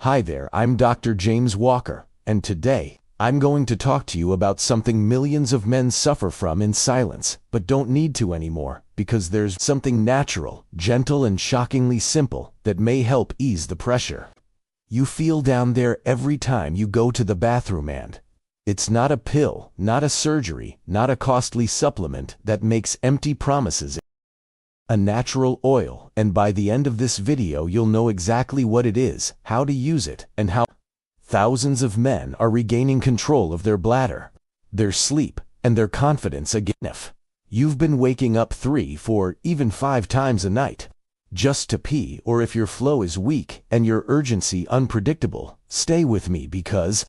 Hi there, I'm Dr. James Walker, and today, I'm going to talk to you about something millions of men suffer from in silence, but don't need to anymore, because there's something natural, gentle, and shockingly simple that may help ease the pressure. You feel down there every time you go to the bathroom, and it's not a pill, not a surgery, not a costly supplement that makes empty promises. A natural oil, and by the end of this video you'll know exactly what it is, how to use it, and how thousands of men are regaining control of their bladder, their sleep, and their confidence again. If you've been waking up 3, 4, even 5 times a night just to pee, or if your flow is weak and your urgency unpredictable, stay with me because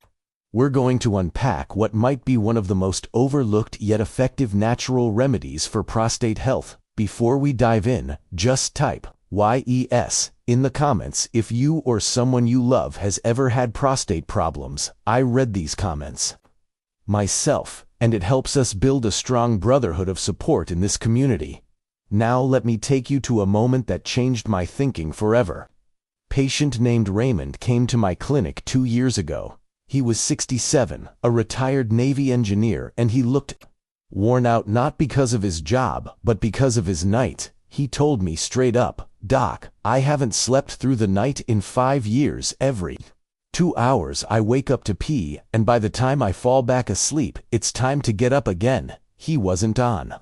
we're going to unpack what might be one of the most overlooked yet effective natural remedies for prostate health. Before we dive in, just type YES in the comments if you or someone you love has ever had prostate problems. I read these comments myself, and it helps us build a strong brotherhood of support in this community. Now let me take you to a moment that changed my thinking forever. Patient named Raymond came to my clinic 2 years ago. He was 67, a retired Navy engineer, and he looked worn out not because of his job, but because of his night. He told me straight up, "Doc, I haven't slept through the night in 5 years. Every 2 hours I wake up to pee, and by the time I fall back asleep, it's time to get up again." He wasn't on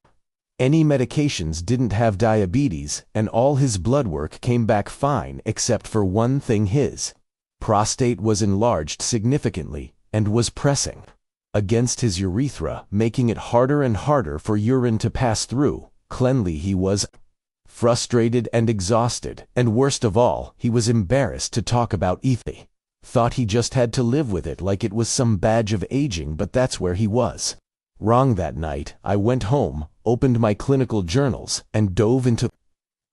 any medications, didn't have diabetes, and all his blood work came back fine except for one thing: his prostate was enlarged significantly and was pressing against his urethra, making it harder and harder for urine to pass through. Cleanly, he was frustrated and exhausted, and worst of all, he was embarrassed to talk about it. Thought he just had to live with it like it was some badge of aging, but that's where he was wrong. That night, I went home, opened my clinical journals, and dove into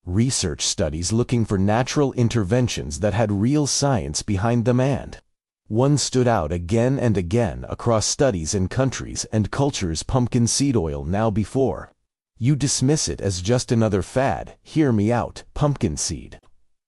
research studies looking for natural interventions that had real science behind them, and one stood out again and again across studies and countries and cultures: pumpkin seed oil. Now, before you dismiss it as just another fad, hear me out. Pumpkin seed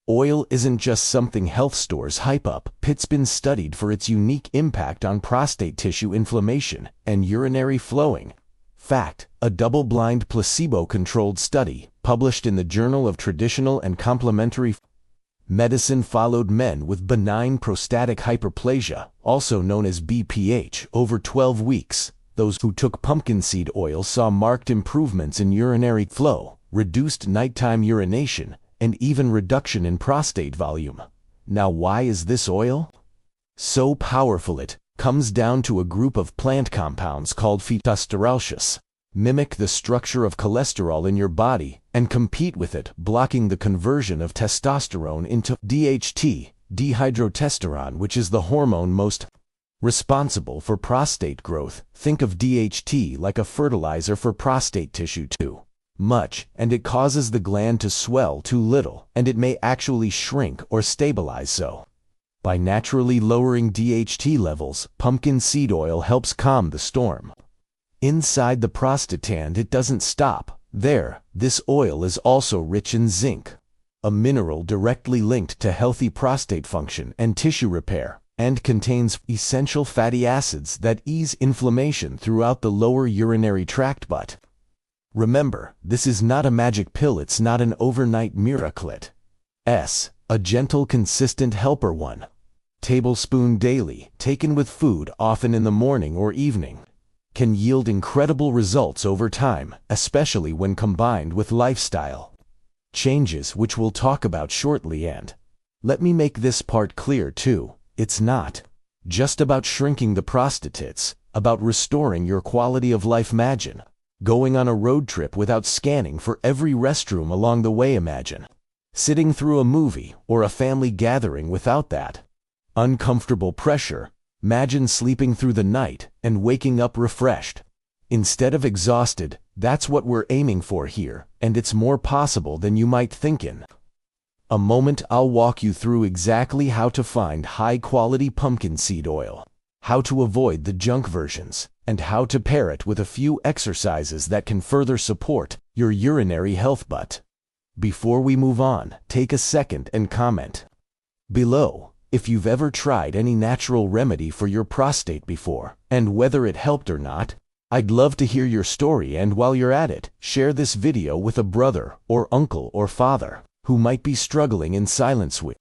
oil isn't just something health stores hype up. It's been studied for its unique impact on prostate tissue inflammation and urinary flowing. Fact: a double-blind placebo-controlled study published in the Journal of Traditional and Complementary Medicine followed men with benign prostatic hyperplasia, also known as BPH, over 12 weeks. Those who took pumpkin seed oil saw marked improvements in urinary flow, reduced nighttime urination, and even reduction in prostate volume. Now, why is this oil so powerful? It comes down to a group of plant compounds called phytosterolaceous, mimic the structure of cholesterol in your body and compete with it, blocking the conversion of testosterone into DHT, dihydrotestosterone, which is the hormone most responsible for prostate growth. Think of DHT like a fertilizer for prostate tissue. Too much, and it causes the gland to swell; too little, and it may actually shrink or stabilize. So, by naturally lowering DHT levels, pumpkin seed oil helps calm the storm inside the prostate. And it doesn't stop there. This oil is also rich in zinc, a mineral directly linked to healthy prostate function and tissue repair, and contains essential fatty acids that ease inflammation throughout the lower urinary tract. But remember, this is not a magic pill. It's not an overnight miracle. It's a gentle, consistent helper. 1 tablespoon daily, taken with food, often in the morning or evening, can yield incredible results over time, especially when combined with lifestyle changes, which we'll talk about shortly. And let me make this part clear too: it's not just about shrinking the prostate, it's about restoring your quality of life. Imagine going on a road trip without scanning for every restroom along the way. Imagine sitting through a movie or a family gathering without that uncomfortable pressure. Imagine sleeping through the night and waking up refreshed instead of exhausted. That's what we're aiming for here, and it's more possible than you might think. In a moment, I'll walk you through exactly how to find high-quality pumpkin seed oil, how to avoid the junk versions, and how to pair it with a few exercises that can further support your urinary health. But before we move on, take a second and comment below. if you've ever tried any natural remedy for your prostate before, and whether it helped or not. I'd love to hear your story, and while you're at it, share this video with a brother or uncle or father who might be struggling in silence with.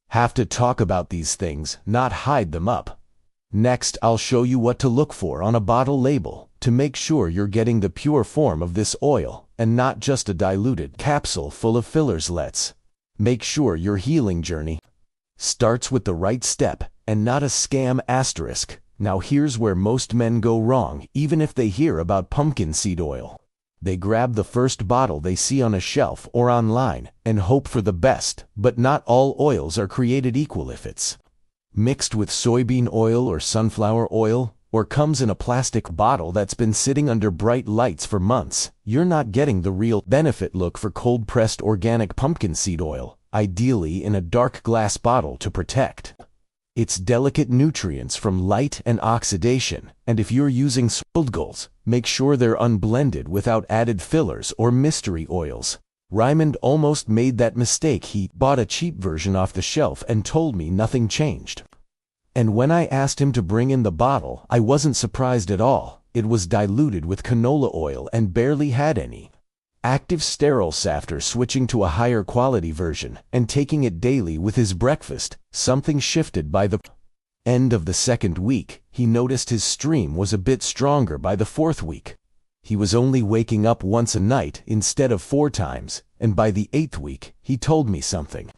Have to talk about these things, not hide them up. Next, I'll show you what to look for on a bottle label to make sure you're getting the pure form of this oil and not just a diluted capsule full of fillers. Let's make sure your healing journey starts with the right step and not a scam asterisk. Now here's where most men go wrong, even if they hear about pumpkin seed oil. They grab the first bottle they see on a shelf or online and hope for the best, but not all oils are created equal. If it's mixed with soybean oil or sunflower oil, or comes in a plastic bottle that's been sitting under bright lights for months, you're not getting the real benefit. Look for cold-pressed organic pumpkin seed oil, ideally in a dark glass bottle to protect its delicate nutrients from light and oxidation, and if you're using spilled goals, make sure they're unblended without added fillers or mystery oils. Raymond almost made that mistake. He bought a cheap version off the shelf and told me nothing changed. And when I asked him to bring in the bottle, I wasn't surprised at all. It was diluted with canola oil and barely had any active sterols. After switching to a higher quality version and taking it daily with his breakfast, something shifted. By the end of the second week, he noticed his stream was a bit stronger. By the fourth week, he was only waking up once a night instead of 4 times, and by the 8th week, he told me something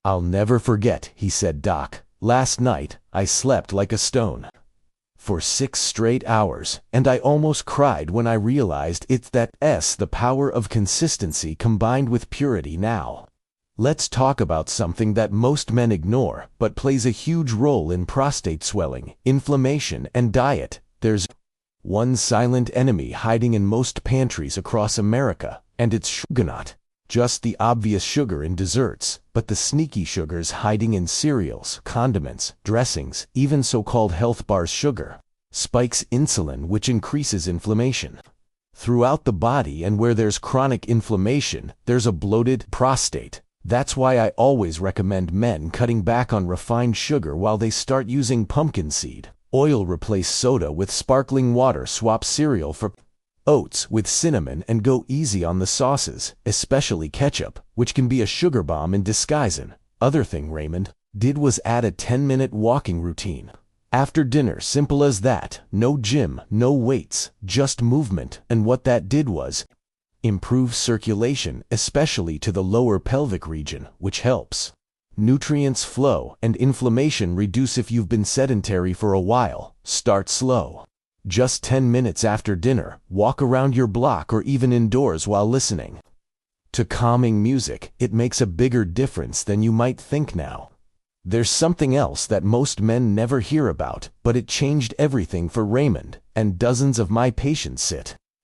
I'll never forget. He said, "Doc, last night, I slept like a stone for 6 straight hours, and I almost cried when I realized it's the power of consistency combined with purity." Now, let's talk about something that most men ignore, but plays a huge role in prostate swelling, inflammation, and diet. There's one silent enemy hiding in most pantries across America, and it's sugar. Not just the obvious sugar in desserts, but the sneaky sugars hiding in cereals, condiments, dressings, even so-called health bars. Sugar spikes insulin, which increases inflammation throughout the body, and where there's chronic inflammation, there's a bloated prostate. That's why I always recommend men cutting back on refined sugar while they start using pumpkin seed oil. Replace soda with sparkling water, swap cereal for oats with cinnamon, and go easy on the sauces, especially ketchup, which can be a sugar bomb in disguise. An other thing Raymond did was add a 10-minute walking routine after dinner. Simple as that. No gym, no weights, just movement, and what that did was improve circulation, especially to the lower pelvic region, which helps nutrients flow and inflammation reduce. If you've been sedentary for a while, start slow. Just 10 minutes after dinner, walk around your block or even indoors while listening to calming music. It makes a bigger difference than you might think. Now, there's something else that most men never hear about, but it changed everything for Raymond and dozens of my patients.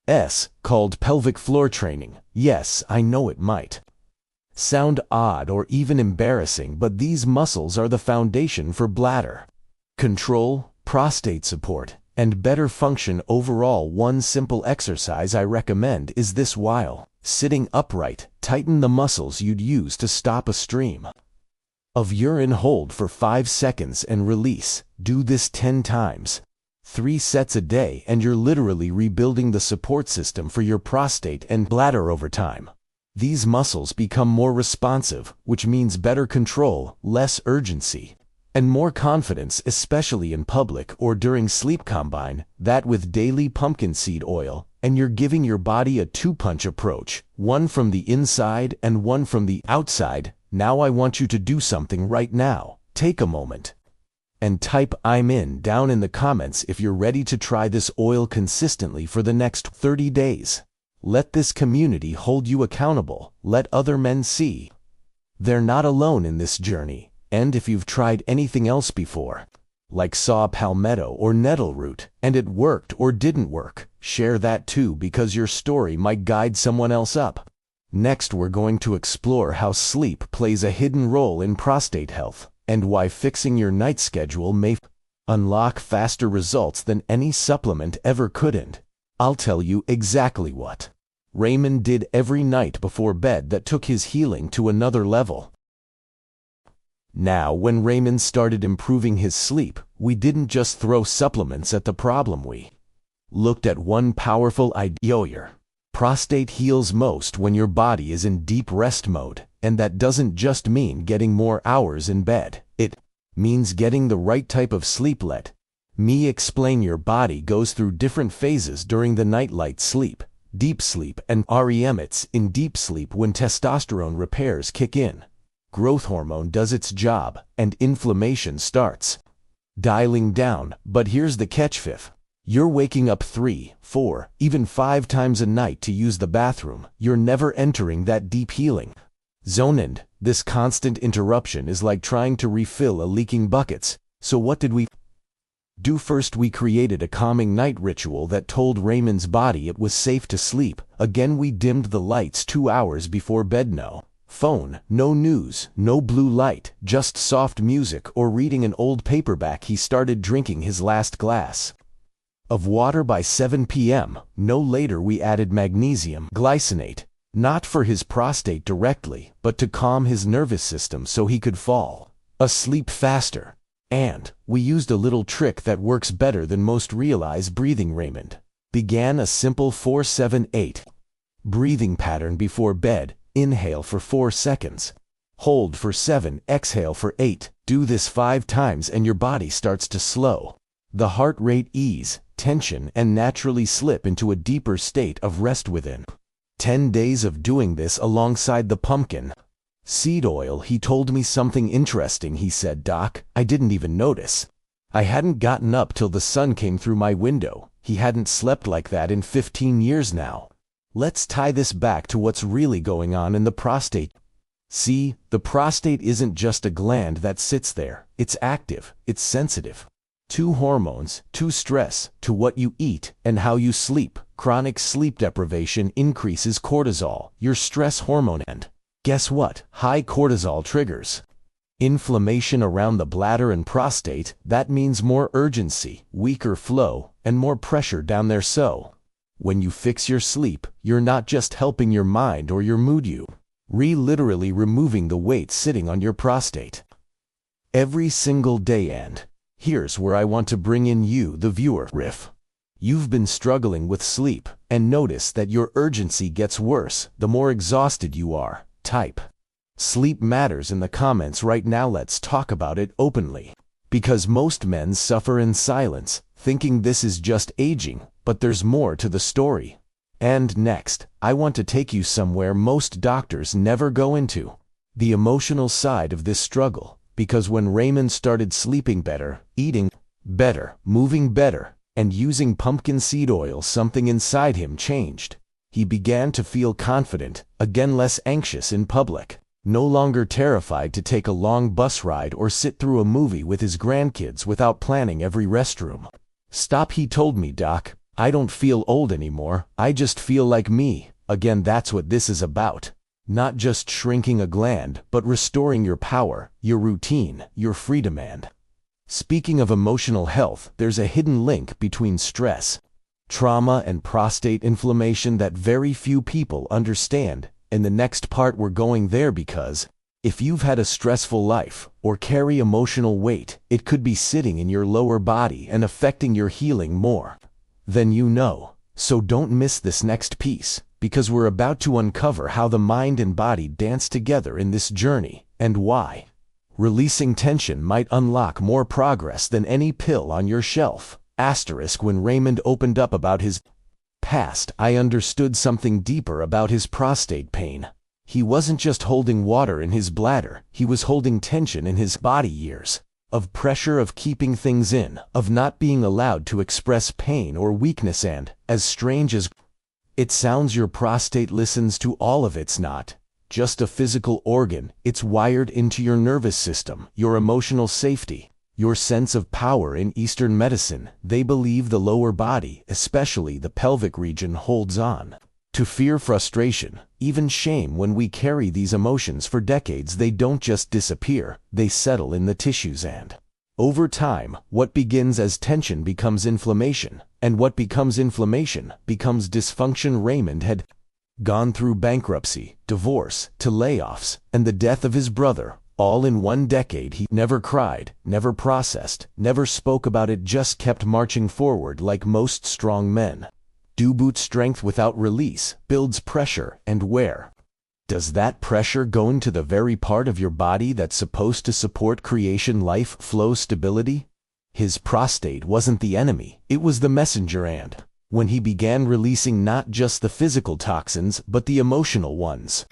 It's called pelvic floor training. Yes, I know it might sound odd or even embarrassing, but these muscles are the foundation for bladder control, prostate support, and better function overall. One simple exercise I recommend is this: while sitting upright, tighten the muscles you'd use to stop a stream of urine. Hold for 5 seconds and release. Do this 10 times, 3 sets a day, and you're literally rebuilding the support system for your prostate and bladder over time. These muscles become more responsive, which means better control, less urgency, and more confidence, especially in public or during sleep. Combine that with daily pumpkin seed oil, and you're giving your body a 2-punch approach, one from the inside and one from the outside. Now I want you to do something right now. Take a moment and type "I'm in" down in the comments if you're ready to try this oil consistently for the next 30 days. Let this community hold you accountable. Let other men see they're not alone in this journey. And if you've tried anything else before, like saw palmetto or nettle root, and it worked or didn't work, share that too, because your story might guide someone else up. Next, we're going to explore how sleep plays a hidden role in prostate health, and why fixing your night schedule may unlock faster results than any supplement ever could. And I'll tell you exactly what Raymond did every night before bed that took his healing to another level. Now, when Raymond started improving his sleep, we didn't just throw supplements at the problem, we looked at one powerful idea. Your prostate heals most when your body is in deep rest mode, and that doesn't just mean getting more hours in bed. It means getting the right type of sleep. Let me explain. Your body goes through different phases during the night: light sleep, deep sleep, and REM. It's in deep sleep when testosterone repairs kick in, growth hormone does its job, and inflammation starts dialing down. But here's the catch: if you're waking up 3, 4, even 5 times a night to use the bathroom, you're never entering that deep healing zone, and this constant interruption is like trying to refill a leaking bucket. So what did we do? First, we created a calming night ritual that told Raymond's body it was safe to sleep. Again, we dimmed the lights 2 hours before bed. No phone, no news, no blue light, just soft music or reading an old paperback. He started drinking his last glass of water by 7 p.m. No later. We added magnesium glycinate, not for his prostate directly, but to calm his nervous system so he could fall asleep faster. And we used a little trick that works better than most realize: breathing. Raymond began a simple 4-7-8 breathing pattern before bed. Inhale for 4 seconds, hold for 7, exhale for 8. Do this 5 times and your body starts to slow the heart rate, ease tension, and naturally slip into a deeper state of rest. Within 10 days of doing this alongside the pumpkin seed oil, he told me something interesting. He said, "Doc, I didn't even notice. I hadn't gotten up till the sun came through my window." He hadn't slept like that in 15 years now. Let's tie this back to what's really going on in the prostate. See, the prostate isn't just a gland that sits there. It's active, it's sensitive to hormones, to stress, to what you eat, and how you sleep. Chronic sleep deprivation increases cortisol, your stress hormone, and guess what? High cortisol triggers inflammation around the bladder and prostate. That means more urgency, weaker flow, and more pressure down there. So when you fix your sleep, you're not just helping your mind or your mood, you literally removing the weight sitting on your prostate every single day. And here's where I want to bring in you, the viewer. If you've been struggling with sleep and notice that your urgency gets worse the more exhausted you are, type "Sleep Matters" in the comments right now. Let's talk about it openly, because most men suffer in silence, thinking this is just aging, but there's more to the story. And next, I want to take you somewhere most doctors never go into: the emotional side of this struggle. Because when Raymond started sleeping better, eating better, moving better, and using pumpkin seed oil, something inside him changed. He began to feel confident, again less anxious in public, no longer terrified to take a long bus ride or sit through a movie with his grandkids without planning every restroom stop. He told me, "Doc, I don't feel old anymore, I just feel like me." Again, that's what this is about. Not just shrinking a gland, but restoring your power, your routine, your freedom. And speaking of emotional health, there's a hidden link between stress, trauma, and prostate inflammation that very few people understand. In the next part we're going there, because if you've had a stressful life or carry emotional weight, it could be sitting in your lower body and affecting your healing more than you know. So don't miss this next piece, because we're about to uncover how the mind and body dance together in this journey, and why releasing tension might unlock more progress than any pill on your shelf. Asterisk. When Raymond opened up about his past, I understood something deeper about his prostate pain. He wasn't just holding water in his bladder, he was holding tension in his body. Years of pressure, of keeping things in, of not being allowed to express pain or weakness. And, as strange as it sounds, your prostate listens to all of it. It's not just a physical organ, it's wired into your nervous system, your emotional safety, your sense of power. In Eastern medicine, they believe the lower body, especially the pelvic region, holds on to fear, frustration, even shame. When we carry these emotions for decades, they don't just disappear, they settle in the tissues. And over time, what begins as tension becomes inflammation, and what becomes inflammation becomes dysfunction. Raymond had gone through bankruptcy, divorce, to layoffs, and the death of his brother, All in 1 decade. He never cried, never processed, never spoke about it, just kept marching forward like most strong men. Do boot strength without release, builds pressure, and where does that pressure go into the very part of your body that's supposed to support creation, life, flow, stability? His prostate wasn't the enemy, it was the messenger, and when he began releasing not just the physical toxins but the emotional ones,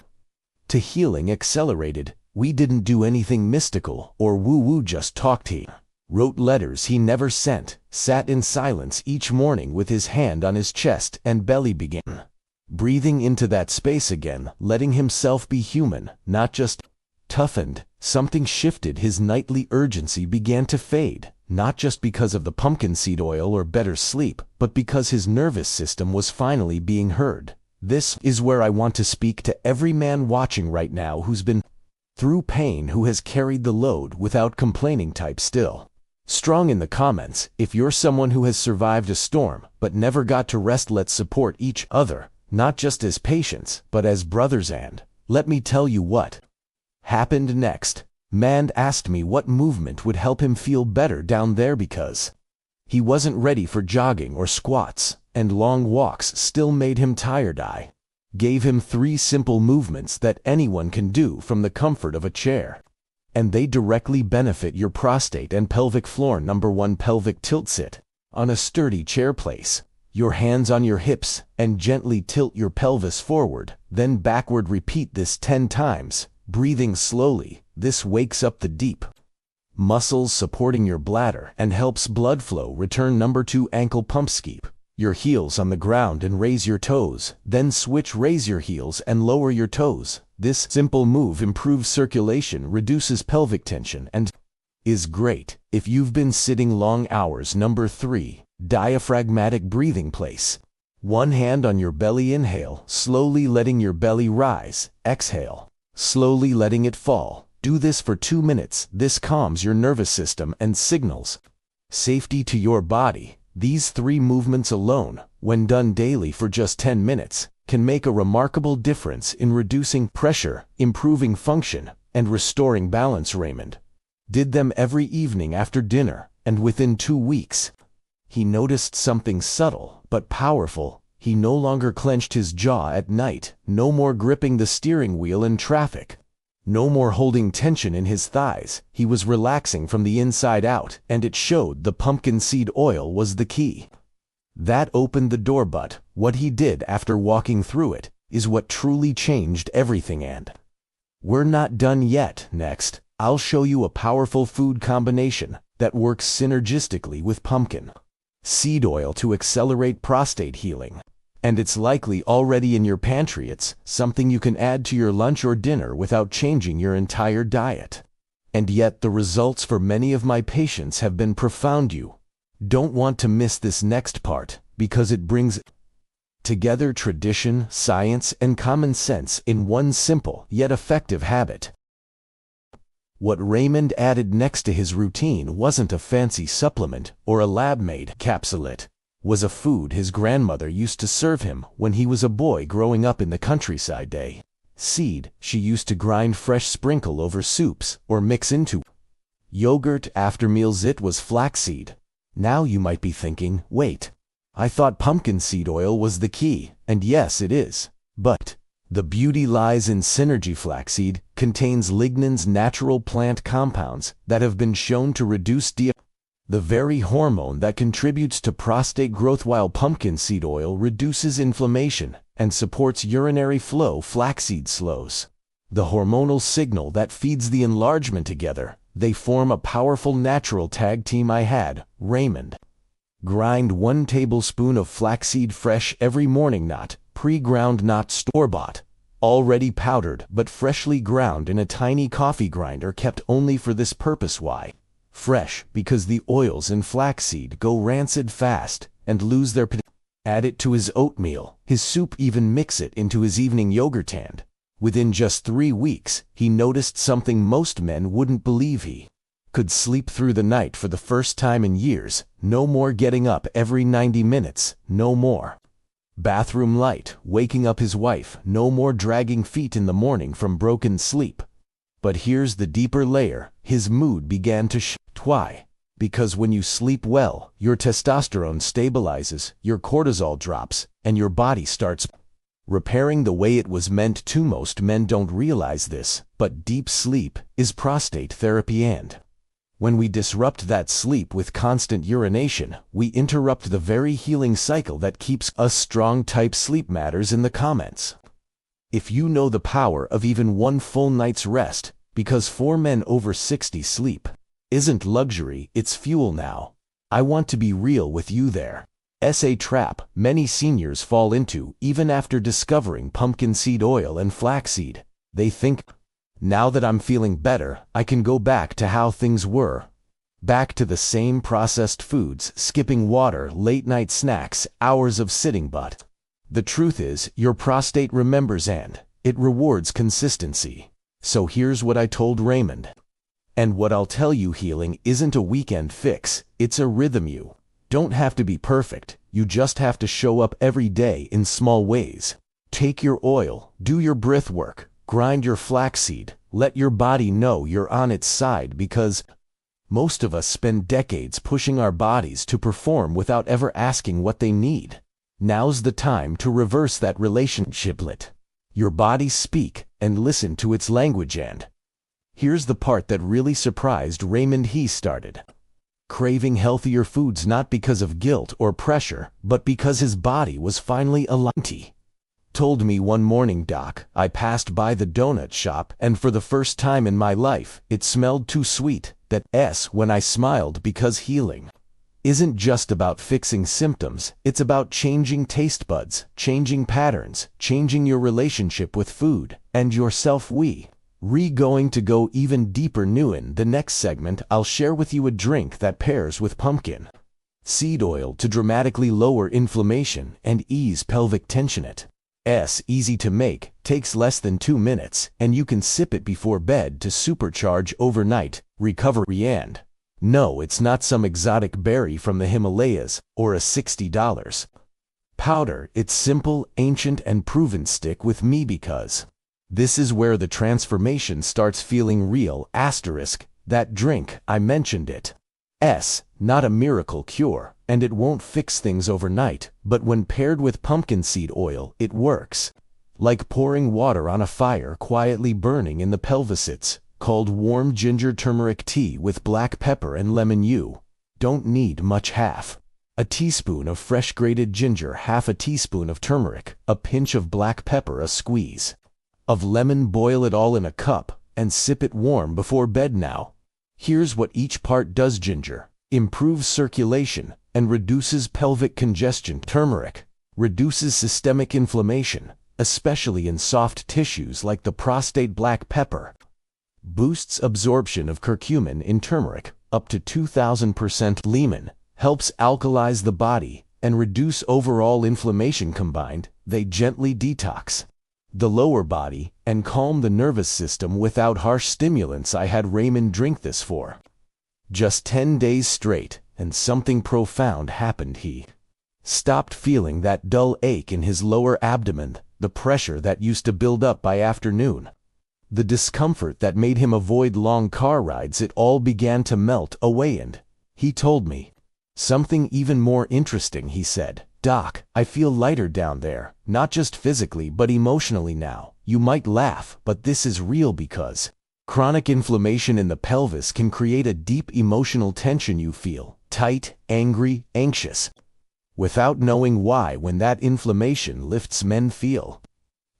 the healing accelerated. We didn't do anything mystical or woo-woo, just talked. He wrote letters he never sent, sat in silence each morning with his hand on his chest and belly, began breathing into that space again, letting himself be human, not just toughened. Something shifted. His nightly urgency began to fade, not just because of the pumpkin seed oil or better sleep, but because his nervous system was finally being heard. This is where I want to speak to every man watching right now who's been through pain, who has carried the load without complaining. Type still strong in the comments if you're someone who has survived a storm but never got to rest. Let's support each other, not just as patients, but as brothers. And let me tell you what happened next. Man asked me what movement would help him feel better down there, because he wasn't ready for jogging or squats, and long walks still made him tired. I gave him 3 simple movements that anyone can do from the comfort of a chair, and they directly benefit your prostate and pelvic floor. Number 1, pelvic tilt. Sit on a sturdy chair, place your hands on your hips and gently tilt your pelvis forward, then backward. Repeat this 10 times, breathing slowly. This wakes up the deep muscles supporting your bladder and helps blood flow return. Number 2, ankle pump. Keep your heels on the ground and raise your toes, then switch, raise your heels and lower your toes. This simple move improves circulation, reduces pelvic tension, and is great if you've been sitting long hours. Number 3, diaphragmatic breathing. Place one hand on your belly. Inhale, slowly letting your belly rise. Exhale, slowly letting it fall. Do this for 2 minutes. This calms your nervous system and signals safety to your body. These 3 movements alone, when done daily for just 10 minutes, can make a remarkable difference in reducing pressure, improving function, and restoring balance. Raymond did them every evening after dinner, and within 2 weeks, he noticed something subtle but powerful. He no longer clenched his jaw at night, no more gripping the steering wheel in traffic, no more holding tension in his thighs. He was relaxing from the inside out, and it showed. The pumpkin seed oil was the key. That opened the door, but what he did after walking through it is what truly changed everything. And we're not done yet. Next, I'll show you a powerful food combination that works synergistically with pumpkin seed oil to accelerate prostate healing. And it's likely already in your pantry. It's something you can add to your lunch or dinner without changing your entire diet. And yet the results for many of my patients have been profound. You don't want to miss this next part, because it brings together tradition, science, and common sense in one simple yet effective habit. What Raymond added next to his routine wasn't a fancy supplement or a lab-made capsule. It was a food his grandmother used to serve him when he was a boy growing up in the countryside. A seed she used to grind fresh, sprinkle over soups, or mix into yogurt after meals. It was flaxseed. Now you might be thinking, wait, I thought pumpkin seed oil was the key. And yes, it is. But the beauty lies in synergy. Flaxseed contains lignans, natural plant compounds that have been shown to reduce the very hormone that contributes to prostate growth, while pumpkin seed oil reduces inflammation and supports urinary flow. Flaxseed slows the hormonal signal that feeds the enlargement. Together, they form a powerful natural tag team. I had Raymond grind 1 tablespoon of flaxseed fresh every morning, not pre-ground, not store-bought, already powdered, but freshly ground in a tiny coffee grinder kept only for this purpose. Why fresh? Because the oils in flaxseed go rancid fast and lose their potential. Add it to his oatmeal, his soup, even mix it into his evening yogurt, and within just 3 weeks, he noticed something most men wouldn't believe. He could sleep through the night for the first time in years. No more getting up every 90 minutes, no more bathroom light waking up his wife, no more dragging feet in the morning from broken sleep. But here's the deeper layer. His mood began to shift. Why? Because when you sleep well, your testosterone stabilizes, your cortisol drops, and your body starts repairing the way it was meant to. Most men don't realize this, but deep sleep is prostate therapy, and when we disrupt that sleep with constant urination, we interrupt the very healing cycle that keeps us strong. Type sleep matters in the comments if you know the power of even one full night's rest, because for men over 60 sleep isn't luxury, it's fuel. Now, I want to be real with you there. A trap many seniors fall into even after discovering pumpkin seed oil and flaxseed. They think, now that I'm feeling better, I can go back to how things were. Back to the same processed foods, skipping water, late-night snacks, hours of sitting. But the truth is, your prostate remembers and it rewards consistency. So here's what I told Raymond. And what I'll tell you: healing isn't a weekend fix, it's a rhythm. You don't have to be perfect, you just have to show up every day in small ways. Take your oil, do your breath work, grind your flaxseed, let your body know you're on its side, because most of us spend decades pushing our bodies to perform without ever asking what they need. Now's the time to reverse that relationship. Let your body speak and listen to its language. And here's the part that really surprised Raymond. He started craving healthier foods not because of guilt or pressure, but because his body was finally aligned. He told me one morning, "Doc, I passed by the donut shop and for the first time in my life, it smelled too sweet." That's when I smiled, because healing isn't just about fixing symptoms, it's about changing taste buds, changing patterns, changing your relationship with food and yourself. Going to go even deeper. In the next segment, I'll share with you a drink that pairs with pumpkin seed oil to dramatically lower inflammation and ease pelvic tension. It's easy to make, takes less than 2 minutes, and you can sip it before bed to supercharge overnight recovery. And no, it's not some exotic berry from the Himalayas or a $60 powder. It's simple, ancient, and proven. Stick with me, because this is where the transformation starts feeling real. That drink, I mentioned it. Not a miracle cure, and it won't fix things overnight, but when paired with pumpkin seed oil, it works like pouring water on a fire quietly burning in the pelvis. It's called warm ginger turmeric tea with black pepper and lemon. You don't need much. Half a teaspoon of fresh grated ginger, half a teaspoon of turmeric, a pinch of black pepper, a squeeze of lemon. Boil it all in a cup and sip it warm before bed. Now, here's what each part does. Ginger improves circulation and reduces pelvic congestion. Turmeric reduces systemic inflammation, especially in soft tissues like the prostate. Black pepper boosts absorption of curcumin in turmeric up to 2000%. Lemon helps alkalize the body and reduce overall inflammation. Combined, they gently detox the lower body and calm the nervous system without harsh stimulants. I had Raymond drink this for just 10 days straight, and something profound happened. He stopped feeling that dull ache in his lower abdomen, the pressure that used to build up by afternoon, the discomfort that made him avoid long car rides. It all began to melt away. And he told me something even more interesting. He said, "Doc, I feel lighter down there, not just physically but emotionally now." You might laugh, but this is real, because chronic inflammation in the pelvis can create a deep emotional tension. You feel tight, angry, anxious, without knowing why. When that inflammation lifts, men feel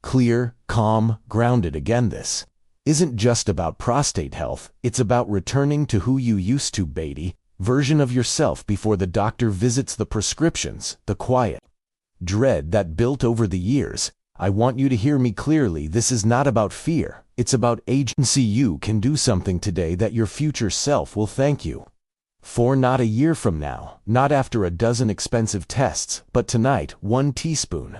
clear, calm, grounded again. This isn't just about prostate health, it's about returning to who you used to be, version of yourself before the doctor visits, the prescriptions, the quiet dread that built over the years. I want you to hear me clearly. This is not about fear, it's about agency. You can do something today that your future self will thank you for. Not a year from now, not after a dozen expensive tests, but tonight. 1 teaspoon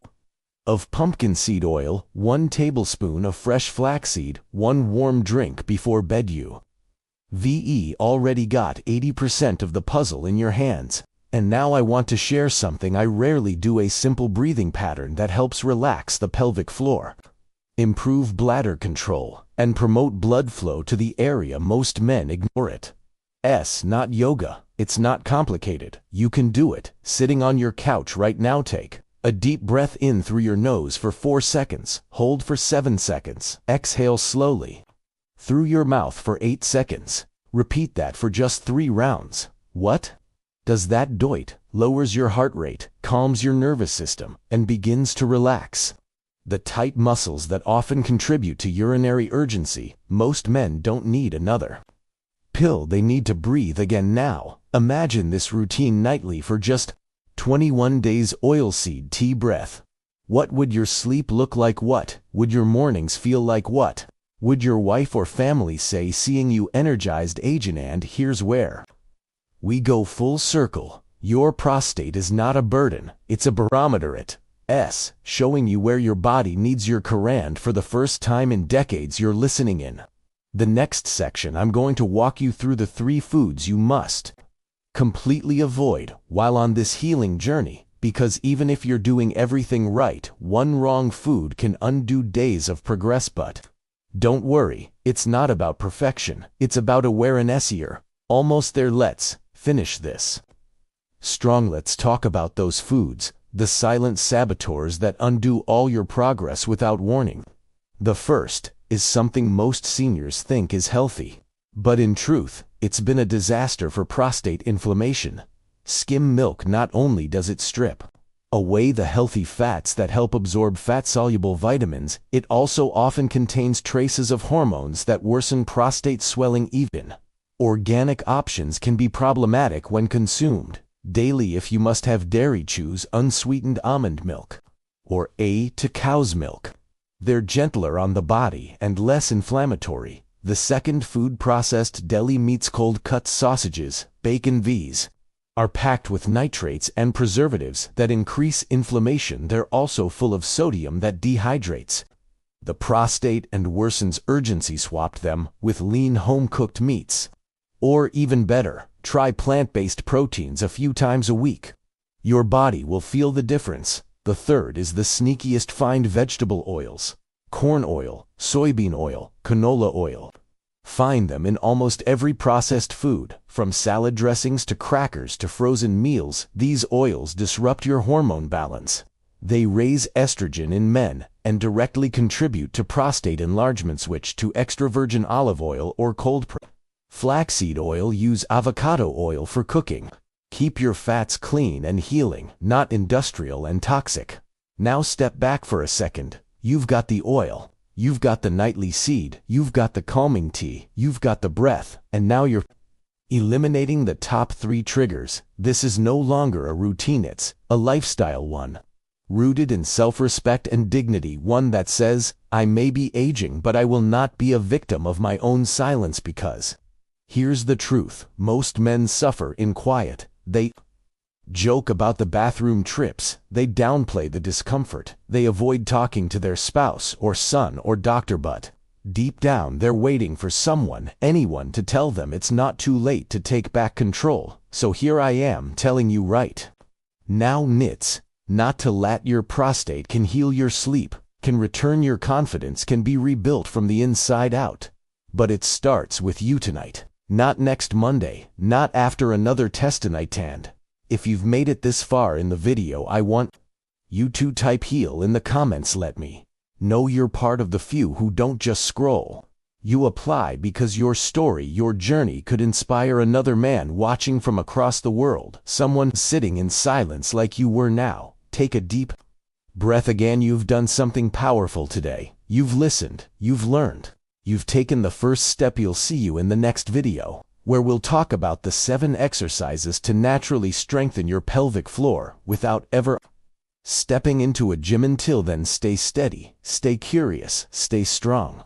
of pumpkin seed oil, 1 tablespoon of fresh flaxseed, 1 warm drink before bed. You already got 80% of the puzzle in your hands. And now I want to share something I rarely do: a simple breathing pattern that helps relax the pelvic floor, improve bladder control, and promote blood flow to the area most men ignore it. Not yoga. It's not complicated. You can do it sitting on your couch right now. Take a deep breath in through your nose for 4 seconds. Hold for 7 seconds. Exhale slowly through your mouth for 8 seconds. Repeat that for just 3 rounds. What does that do? It lowers your heart rate, calms your nervous system, and begins to relax the tight muscles that often contribute to urinary urgency. Most men don't need another pill. They need to breathe again now. Imagine this routine nightly for just 21 days. Oilseed tea breath. What would your sleep look like? What would your mornings feel like? What would your wife or family say seeing you energized? Agent. And here's where we go full circle. Your prostate is not a burden. It's a barometer. It's showing you where your body needs your current. For the first time in decades, you're listening in. The next section, I'm going to walk you through the 3 foods you must completely avoid while on this healing journey, because even if you're doing everything right, one wrong food can undo days of progress. But don't worry, it's not about perfection. It's about awareness. Here, almost there. Let's finish this strong. Let's talk about those foods, the silent saboteurs that undo all your progress without warning. The first is something most seniors think is healthy, but in truth, it's been a disaster for prostate inflammation. Skim milk. Not only does it strip away the healthy fats that help absorb fat-soluble vitamins, it also often contains traces of hormones that worsen prostate swelling. Even organic options can be problematic when consumed daily. If you must have dairy, choose unsweetened almond milk or to cow's milk. They're gentler on the body and less inflammatory. The second food, processed deli meats. Cold cut sausages, bacon. These are packed with nitrates and preservatives that increase inflammation. They're also full of sodium that dehydrates the prostate and worsens urgency. Swap them with lean home-cooked meats. Or even better, try plant-based proteins a few times a week. Your body will feel the difference. The third is the sneakiest find, vegetable oils. Corn oil, soybean oil, canola oil. Find them in almost every processed food, from salad dressings to crackers to frozen meals. These oils disrupt your hormone balance. They raise estrogen in men and directly contribute to prostate enlargement. Switch to extra virgin olive oil or cold flaxseed oil. Use avocado oil for cooking. Keep your fats clean and healing, not industrial and toxic. Now step back for a second. You've got the oil, you've got the nightly seed, you've got the calming tea, you've got the breath, and now you're eliminating the top 3 triggers. This is no longer a routine, it's a lifestyle, one rooted in self-respect and dignity, one that says, I may be aging, but I will not be a victim of my own silence. Because here's the truth, most men suffer in quiet. They joke about the bathroom trips, they downplay the discomfort, they avoid talking to their spouse or son or doctor, but deep down they're waiting for someone, anyone, to tell them it's not too late to take back control. So here I am telling you right now, it's not to let your prostate can heal your sleep, can return your confidence, can be rebuilt from the inside out. But it starts with you tonight. Not next Monday, not after another test tonight. And if you've made it this far in the video, I want you to type heal in the comments. Let me know you're part of the few who don't just scroll. You apply because your story, your journey could inspire another man watching from across the world, someone sitting in silence like you were. Now, take a deep breath again. You've done something powerful today. You've listened, you've learned. You've taken the first step. You'll see you in the next video, where we'll talk about the 7 exercises to naturally strengthen your pelvic floor without ever stepping into a gym. Until then, stay steady, stay curious, stay strong.